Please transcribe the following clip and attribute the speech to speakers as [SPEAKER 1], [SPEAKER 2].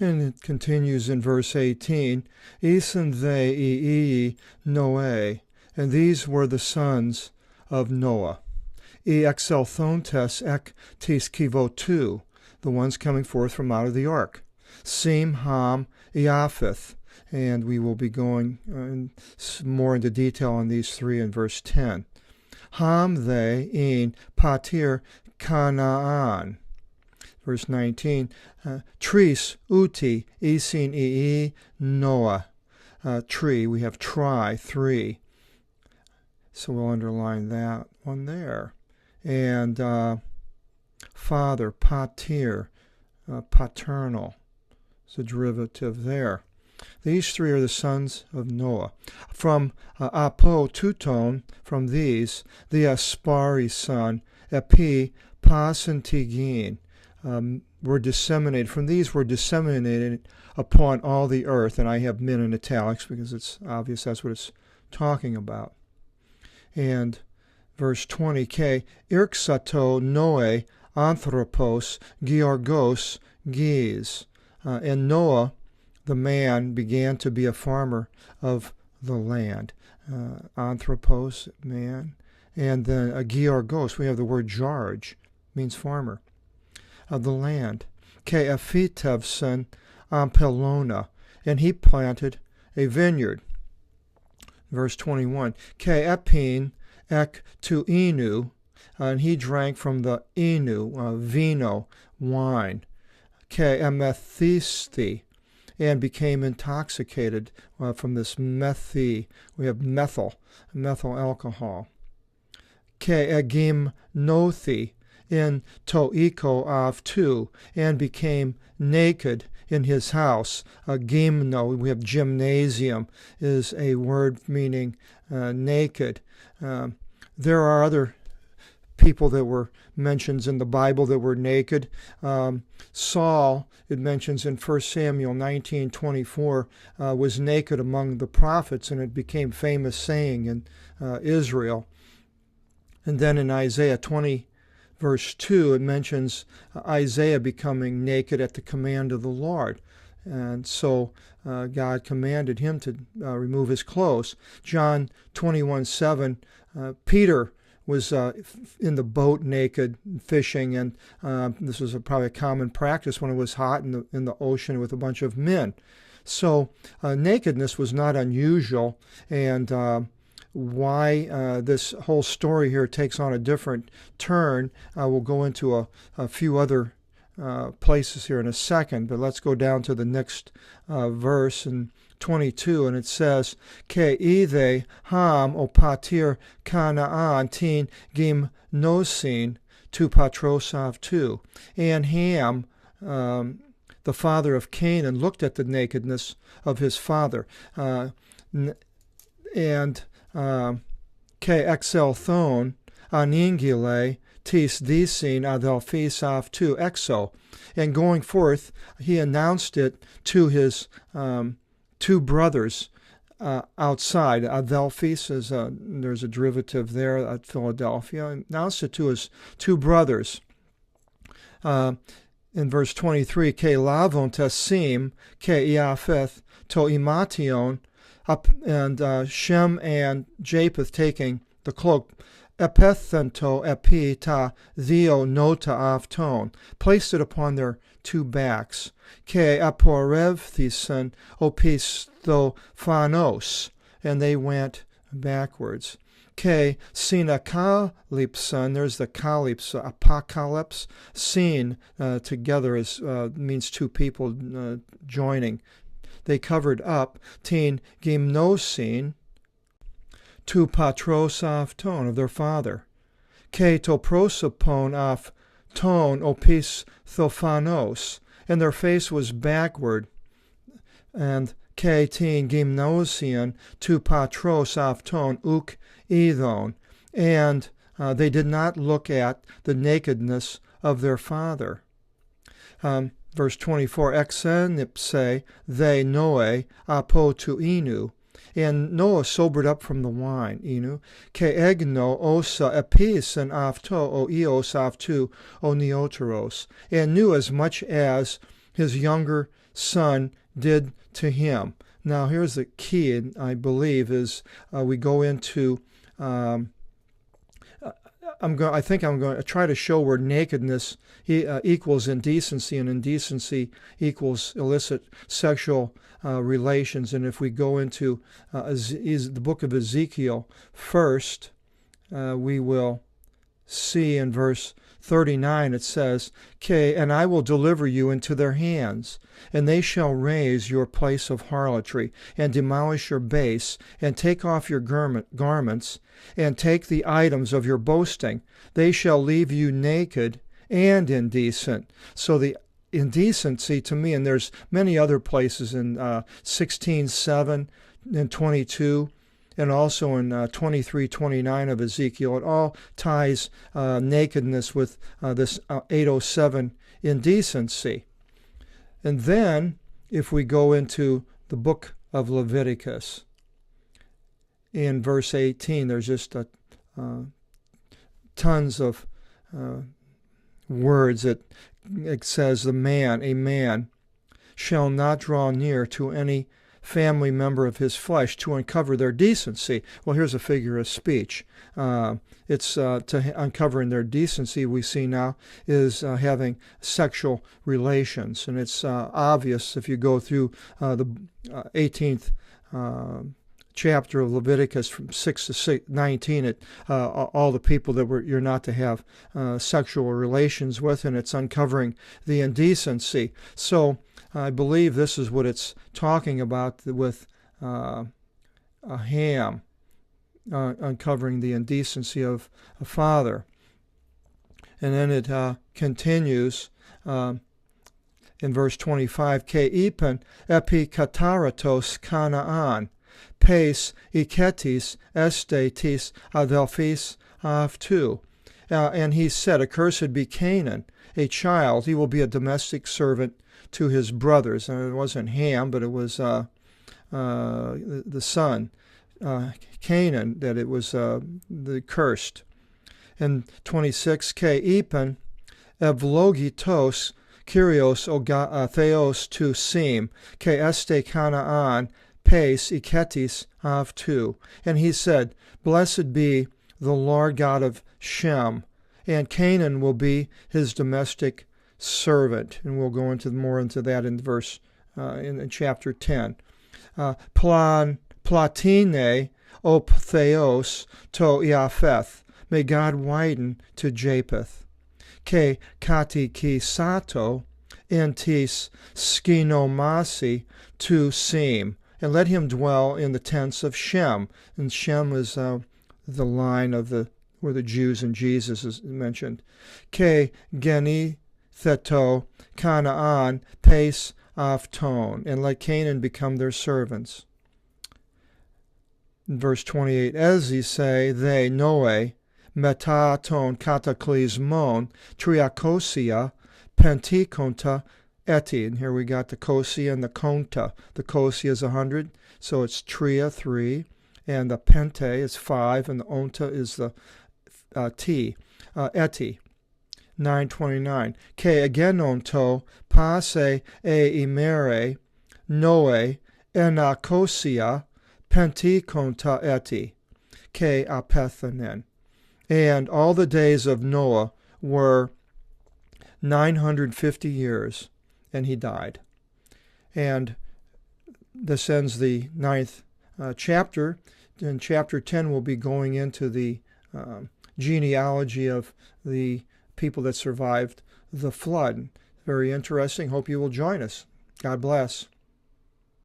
[SPEAKER 1] And it continues in verse 18, Ethan they ii Noe, and these were the sons of Noah. E exelthontes ek tis kivotu, the ones coming forth from out of the ark. Sem, Ham, Iapheth, and we will be going more into detail on these three in verse 10. Ham they in patir Canaan. Verse 19, Tris uti isin ii Noah. Tree, we have tri, three. So we'll underline that one there. And father, patir, paternal. It's a derivative there. These three are the sons of Noah. From apo-tuton, from these, the Aspari son, epi pasantigin, were disseminated. From these were disseminated upon all the earth, and I have men in italics because it's obvious that's what it's talking about. And verse 20, irxato Noe anthropos georgos gees. And Noah, the man, began to be a farmer of the land. Anthropos, man. And then georgos, we have the word jarge, means farmer. Of the land. Ke Ephitevson Ampelona, and he planted a vineyard. Verse 21. Ke Epin ek to Inu, and he drank from the Inu, vino, wine. Ke Emethisti, and became intoxicated from this methi. We have methyl alcohol. Ke Egim nothi, in toiko av tu, and became naked in his house. Gymno, we have gymnasium, is a word meaning naked. There are other people that were mentioned in the Bible that were naked. Saul, it mentions in 1 Samuel 19:24, was naked among the prophets, and it became famous saying in Israel. And then in Isaiah 20, Verse 2, it mentions Isaiah becoming naked at the command of the Lord. And so God commanded him to remove his clothes. John 21:7, Peter was in the boat naked, fishing, and this was probably a common practice when it was hot in the ocean with a bunch of men. So nakedness was not unusual, and why this whole story here takes on a different turn, we'll go into a few other places here in a second, but let's go down to the next verse in 22, and it says, Ke ide ham o patir Canaan tin gymnosin tu patrosav tu. And Ham, the father of Canaan, looked at the nakedness of his father, and Ke exelthon aningile tis disin adelphis af tu exo. And going forth, he announced it to his two brothers outside. Adelphis is there's a derivative there at Philadelphia. Announced it to his two brothers. In verse 23, Ke lavon tasim ke Iapheth to imation. And Shem and Japheth taking the cloak, epethento epi ta theo nota afton, placed it upon their two backs. Ke aporev thison opistophanos, and they went backwards. Ke sinakalypson, there's the calypse, apocalypse, seen together is means two people joining. They covered up tin gymnosin tu patros af ton, of their father. Ke to prosopon af ton opis thophanos, and their face was backward. And ke tin gymnosian tu patros af ton uk edon, and they did not look at the nakedness of their father. Verse 24, Exenipse they Noe apo tu inu. And Noah sobered up from the wine, inu. Ke egno osa epis and afto o eos aftu o neoteros. And knew as much as his younger son did to him. Now here's the key, I believe, is we go into I think I'm going to try to show where nakedness equals indecency, and indecency equals illicit sexual relations. And if we go into the book of Ezekiel first, we will see in verse 39 it says, "Okay, and I will deliver you into their hands, and they shall raise your place of harlotry, and demolish your base, and take off your garments, and take the items of your boasting. They shall leave you naked and indecent." So the indecency to me, and there's many other places in 16:7 and 22, and also in 23:29 of Ezekiel, it all ties nakedness with this 807 indecency. And then, if we go into the book of Leviticus, in verse 18, there's just tons of words that it says, a man shall not draw near to any family member of his flesh to uncover their decency. Well, here's a figure of speech. It's to uncovering their decency, we see now, is having sexual relations. And it's obvious if you go through the 18th chapter of Leviticus from 6 to 19, all the people that you're not to have sexual relations with, and it's uncovering the indecency. So I believe this is what it's talking about with Ham, uncovering the indecency of a father. And then it continues in verse 25, "Ke ipen epi kataratos Canaan, Pes iketis estetis adelphis avtu." And he said, "Accursed be Canaan, a child. He will be a domestic servant to his brothers." And it wasn't Ham, but it was the son, Canaan, that it was the cursed. And 26, "Ke ipen evlogitos Kyrios theos tu sim, ke este Canaan, Pes iketis avtu." And he said, "Blessed be the Lord God of Shem, and Canaan will be his domestic servant." And we'll go into more into that in verse in chapter 10. Platine optheos to Iapheth. May God widen to Japheth. Ke katikisato entis skinomasi to Sem. And let him dwell in the tents of Shem. And Shem is the line of where the Jews and Jesus is mentioned. Ke geni theto Canaan Pes avton. And let Canaan become their servants. In verse 28, "Ezi say they Noe metaton cataclysmon triacosia pentikonta eti." And here we got the kosia and the konta. The kosia is 100, so it's tria, 3, and the pente is 5, and the onta is the t, eti. 9:29. "Ke agenonto pase e imere Noe enacosia pentikonta eti, ke apethanen." And all the days of Noah were 950 years, and he died. And this ends the 9th chapter. In chapter 10, we'll be going into the genealogy of the people that survived the flood. Very interesting. Hope you will join us. God bless.